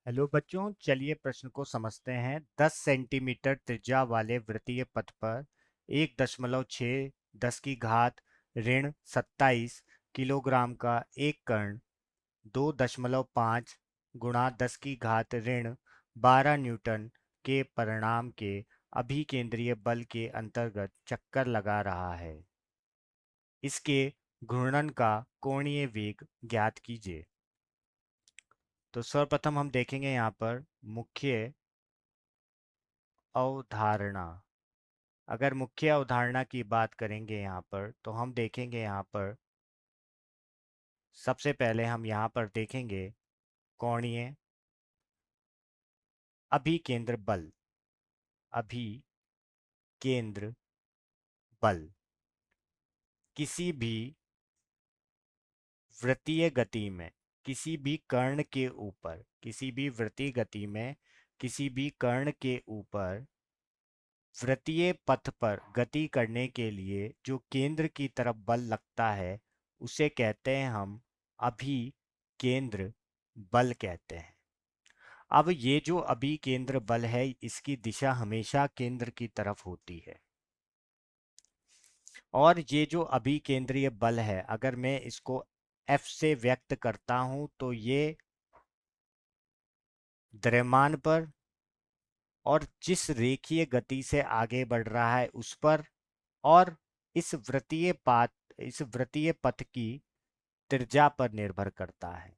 Hello बच्चों, चलिए प्रश्न को समझते हैं। 10 सेंटीमीटर त्रिज्या वाले वृत्तीय पथ पर 1.6 10 की घात ऋण 27 किलोग्राम का एक कण 2.5 गुणा 10 की घात ऋण 12 न्यूटन के परिणाम के अभिकेंद्रीय बल के अंतर्गत चक्कर लगा रहा है। इसके घूर्णन का कोणीय वेग ज्ञात कीजिए। तो सर्वप्रथम हम देखेंगे यहाँ पर मुख्य अवधारणा। अगर मुख्य अवधारणा की बात करेंगे यहाँ पर तो हम देखेंगे यहाँ पर सबसे पहले हम यहाँ पर देखेंगे कोणीय अभिकेंद्र बल। अभिकेंद्र बल किसी भी वृत्तीय गति में किसी भी कर्ण के ऊपर किसी भी वृत्तीय गति में किसी भी कर्ण के ऊपर वृत्तीय पथ पर गति करने के लिए जो केंद्र की तरफ बल लगता है उसे कहते हैं हम अभिकेंद्र बल कहते हैं। अब ये जो अभिकेंद्र बल है इसकी दिशा हमेशा केंद्र की तरफ होती है। और ये जो अभिकेंद्रीय बल है अगर मैं इसको F से व्यक्त करता हूं तो ये द्रव्यमान पर और जिस रेखीय गति से आगे बढ़ रहा है उस पर और इस वृत्तीय पथ की त्रिज्या पर निर्भर करता है।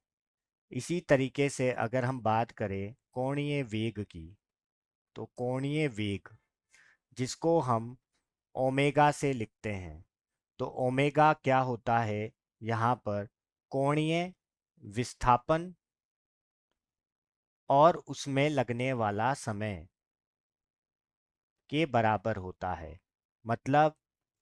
इसी तरीके से अगर हम बात करें कोणीय वेग की तो कोणीय वेग जिसको हम ओमेगा से लिखते हैं तो ओमेगा क्या होता है यहाँ पर कोणीय विस्थापन और उसमें लगने वाला समय के बराबर होता है। मतलब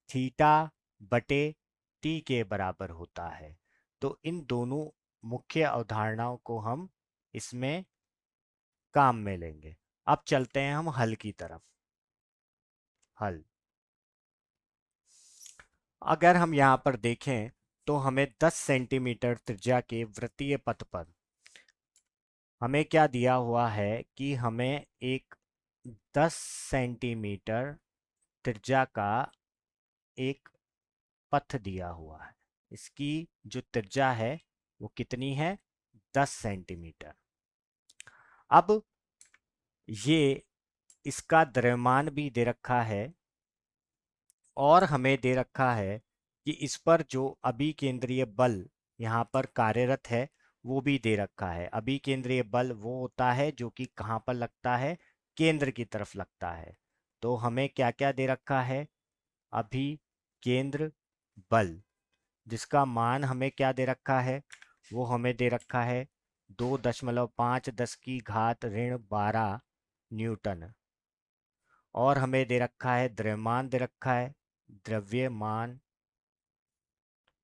थीटा बटे टी के बराबर होता है। तो इन दोनों मुख्य अवधारणाओं को हम इसमें काम में लेंगे। अब चलते हैं हम हल की तरफ। हल अगर हम यहाँ पर देखें तो हमें 10 सेंटीमीटर त्रिज्या के वृत्तीय पथ पर हमें क्या दिया हुआ है कि हमें एक 10 सेंटीमीटर त्रिज्या का एक पथ दिया हुआ है। इसकी जो त्रिज्या है वो कितनी है? 10 सेंटीमीटर। अब ये इसका द्रव्यमान भी दे रखा है और हमें दे रखा है कि इस पर जो अभिकेंद्रीय बल यहाँ पर कार्यरत है वो भी दे रखा है। अभिकेंद्रीय बल वो होता है जो कि कहाँ पर लगता है? केंद्र की तरफ लगता है। तो हमें क्या क्या दे रखा है? अभिकेंद्र बल जिसका मान हमें क्या दे रखा है? वो हमें दे रखा है 2.5 10 की घात ऋण 12 न्यूटन। और हमें दे रखा है द्रव्यमान दे रखा है, द्रव्यमान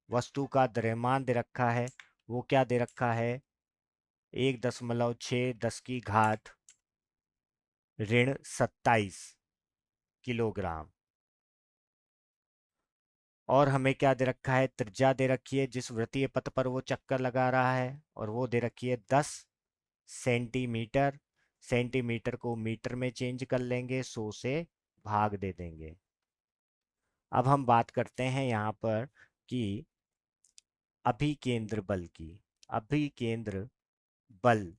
वस्तु का द्रव्यमान दे रखा है। वो क्या दे रखा है? 1.6 10 की घात ऋण 27 किलोग्राम। और हमें क्या दे रखा है? त्रिज्या दे रखी है जिस वृत्तीय पथ पर वो चक्कर लगा रहा है और वो दे रखी है 10 सेंटीमीटर। सेंटीमीटर को मीटर में चेंज कर लेंगे, 100 से भाग दे देंगे। अब हम बात करते हैं यहाँ पर कि अभिकेंद्र बल की। अभिकेंद्र बल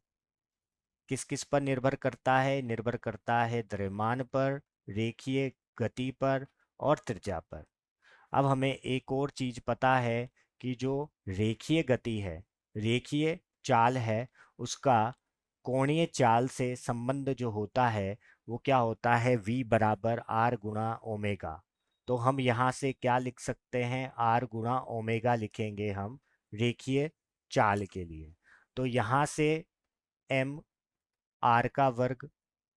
किस किस पर निर्भर करता है? निर्भर करता है द्रव्यमान पर, रेखीय गति पर और त्रिज्या पर। अब हमें एक और चीज पता है कि जो रेखीय गति है, रेखीय चाल है, उसका कोणीय चाल से संबंध जो होता है वो क्या होता है? v बराबर r गुणा ओमेगा। तो हम यहाँ से क्या लिख सकते हैं? r गुणा ओमेगा लिखेंगे हम रेखीय चाल के लिए। तो यहाँ से m r का वर्ग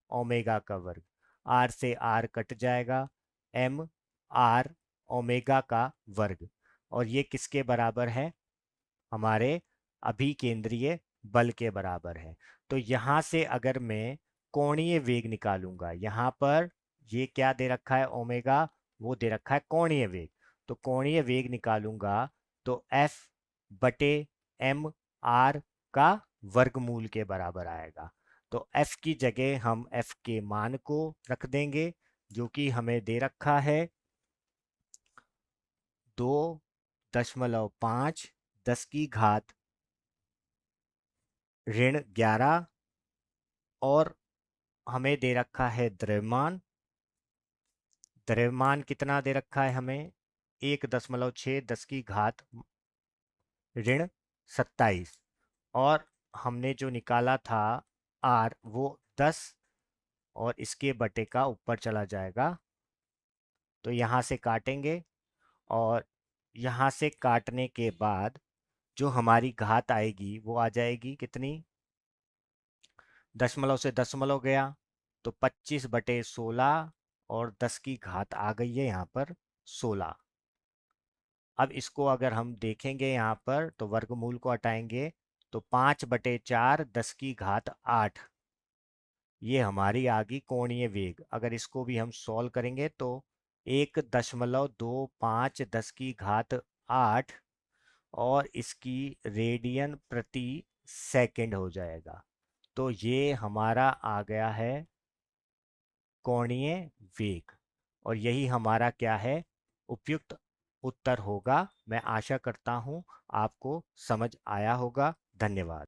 ओमेगा का वर्ग, r से r कट जाएगा, m r ओमेगा का वर्ग। और ये किसके बराबर है? हमारे अभिकेंद्रीय बल के बराबर है। तो यहाँ से अगर मैं कोणीय वेग निकालूंगा, यहाँ पर ये क्या दे रखा है? ओमेगा, वो दे रखा है कोणीय वेग। तो कोणीय वेग निकालूंगा तो F बटे m r का वर्गमूल के बराबर आएगा। तो f की जगह हम f के मान को रख देंगे जो कि हमें दे रखा है 2.5 10 की घात -11, और हमें दे रखा है द्रव्यमान। द्रव्यमान कितना दे रखा है हमें? 1.6 10 की घात -27, और हमने जो निकाला था आर वो 10, और इसके बटे का ऊपर चला जाएगा। तो यहाँ से काटेंगे, और यहाँ से काटने के बाद जो हमारी घात आएगी वो आ जाएगी कितनी? दशमलव से दशमलव गया तो 25/16, और 10 की घात आ गई है यहाँ पर 16। अब इसको अगर हम देखेंगे यहाँ पर तो वर्गमूल को हटाएंगे तो 5/4 10 की घात 8, ये हमारी आ गई कोणीय वेग। अगर इसको भी हम सॉल्व करेंगे तो 1.25 10 की घात 8, और इसकी रेडियन प्रति सेकंड हो जाएगा। तो ये हमारा आ गया है कोणीय वेग, और यही हमारा क्या है? उपयुक्त उत्तर होगा। मैं आशा करता हूं आपको समझ आया होगा। धन्यवाद।